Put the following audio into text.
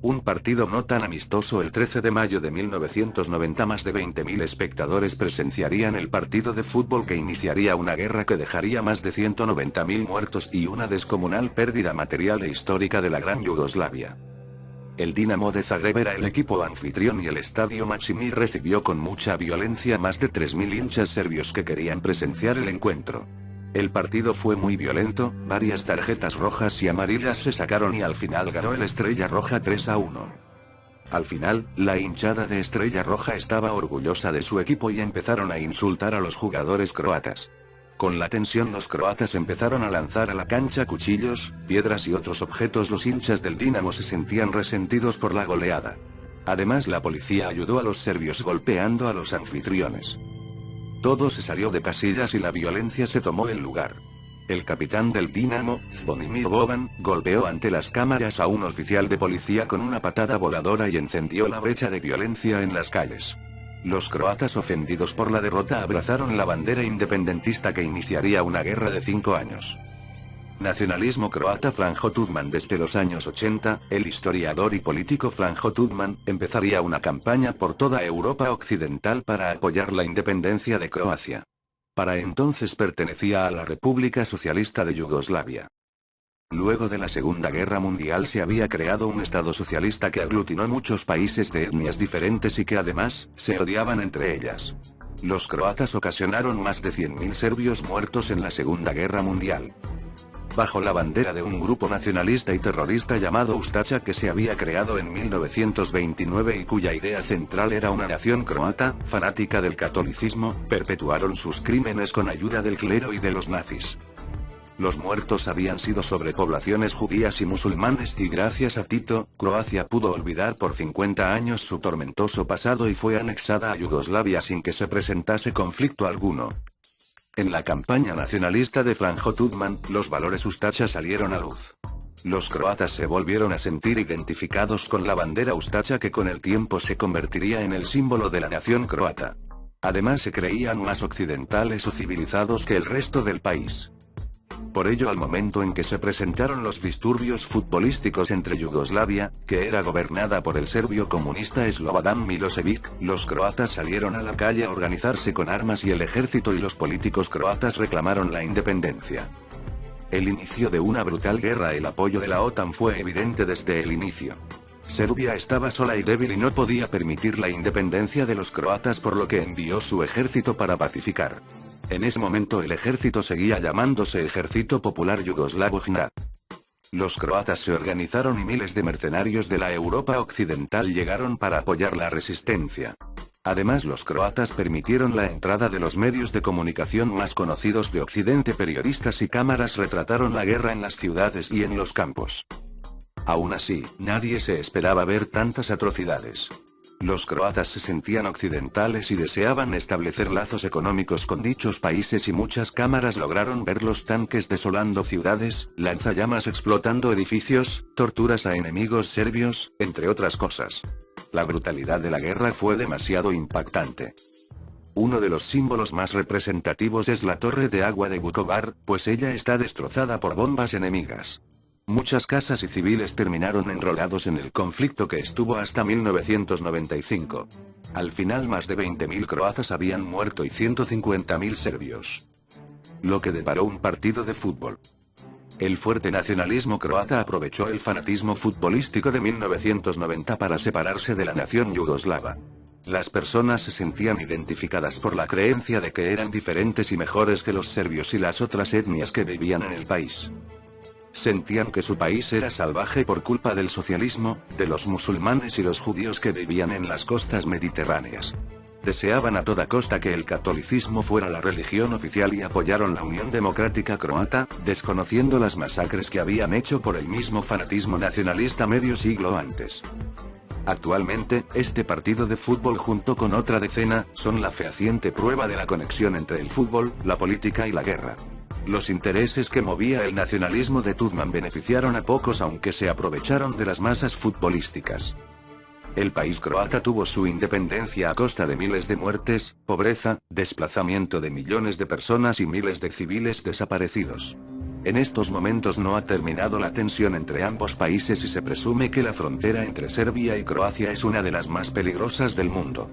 Un partido no tan amistoso. El 13 de mayo de 1990 más de 20.000 espectadores presenciarían el partido de fútbol que iniciaría una guerra que dejaría más de 190.000 muertos y una descomunal pérdida material e histórica de la gran Yugoslavia. El Dinamo de Zagreb era el equipo anfitrión y el estadio Maksimir recibió con mucha violencia más de 3.000 hinchas serbios que querían presenciar el encuentro. El partido fue muy violento, varias tarjetas rojas y amarillas se sacaron y al final ganó el Estrella Roja 3-1. Al final, la hinchada de Estrella Roja estaba orgullosa de su equipo y empezaron a insultar a los jugadores croatas. Con la tensión los croatas empezaron a lanzar a la cancha cuchillos, piedras y otros objetos. Los hinchas del Dinamo se sentían resentidos por la goleada. Además la policía ayudó a los serbios golpeando a los anfitriones. Todo se salió de casillas y la violencia se tomó el lugar. El capitán del Dinamo, Zvonimir Boban, golpeó ante las cámaras a un oficial de policía con una patada voladora y encendió la brecha de violencia en las calles. Los croatas ofendidos por la derrota abrazaron la bandera independentista que iniciaría una guerra de 5 años. Nacionalismo croata. Franjo Tuđman. Desde los años 80, el historiador y político Franjo Tuđman empezaría una campaña por toda Europa occidental para apoyar la independencia de Croacia. Para entonces pertenecía a la República Socialista de Yugoslavia. Luego de la Segunda Guerra Mundial se había creado un Estado socialista que aglutinó muchos países de etnias diferentes y que además, se odiaban entre ellas. Los croatas ocasionaron más de 100.000 serbios muertos en la Segunda Guerra Mundial. Bajo la bandera de un grupo nacionalista y terrorista llamado Ustaša que se había creado en 1929 y cuya idea central era una nación croata, fanática del catolicismo, perpetuaron sus crímenes con ayuda del clero y de los nazis. Los muertos habían sido sobrepoblaciones judías y musulmanes y gracias a Tito, Croacia pudo olvidar por 50 años su tormentoso pasado y fue anexada a Yugoslavia sin que se presentase conflicto alguno. En la campaña nacionalista de Franjo Tuđman, los valores Ustaša salieron a luz. Los croatas se volvieron a sentir identificados con la bandera Ustaša que con el tiempo se convertiría en el símbolo de la nación croata. Además se creían más occidentales o civilizados que el resto del país. Por ello al momento en que se presentaron los disturbios futbolísticos entre Yugoslavia, que era gobernada por el serbio comunista Slobodan Milošević, los croatas salieron a la calle a organizarse con armas y el ejército y los políticos croatas reclamaron la independencia. El inicio de una brutal guerra. El apoyo de la OTAN fue evidente desde el inicio. Serbia estaba sola y débil y no podía permitir la independencia de los croatas por lo que envió su ejército para pacificar. En ese momento el ejército seguía llamándose Ejército Popular Yugoslavo JNA. Los croatas se organizaron y miles de mercenarios de la Europa occidental llegaron para apoyar la resistencia. Además los croatas permitieron la entrada de los medios de comunicación más conocidos de Occidente. Periodistas y cámaras retrataron la guerra en las ciudades y en los campos. Aún así, nadie se esperaba ver tantas atrocidades. Los croatas se sentían occidentales y deseaban establecer lazos económicos con dichos países y muchas cámaras lograron ver los tanques desolando ciudades, lanzallamas explotando edificios, torturas a enemigos serbios, entre otras cosas. La brutalidad de la guerra fue demasiado impactante. Uno de los símbolos más representativos es la Torre de Agua de Vukovar, pues ella está destrozada por bombas enemigas. Muchas casas y civiles terminaron enrolados en el conflicto que estuvo hasta 1995. Al final más de 20.000 croatas habían muerto y 150.000 serbios. Lo que deparó un partido de fútbol. El fuerte nacionalismo croata aprovechó el fanatismo futbolístico de 1990 para separarse de la nación yugoslava. Las personas se sentían identificadas por la creencia de que eran diferentes y mejores que los serbios y las otras etnias que vivían en el país. Sentían que su país era salvaje por culpa del socialismo, de los musulmanes y los judíos que vivían en las costas mediterráneas. Deseaban a toda costa que el catolicismo fuera la religión oficial y apoyaron la Unión Democrática Croata, desconociendo las masacres que habían hecho por el mismo fanatismo nacionalista medio siglo antes. Actualmente, este partido de fútbol junto con otra decena, son la fehaciente prueba de la conexión entre el fútbol, la política y la guerra. Los intereses que movía el nacionalismo de Tuđman beneficiaron a pocos aunque se aprovecharon de las masas futbolísticas. El país croata tuvo su independencia a costa de miles de muertes, pobreza, desplazamiento de millones de personas y miles de civiles desaparecidos. En estos momentos no ha terminado la tensión entre ambos países y se presume que la frontera entre Serbia y Croacia es una de las más peligrosas del mundo.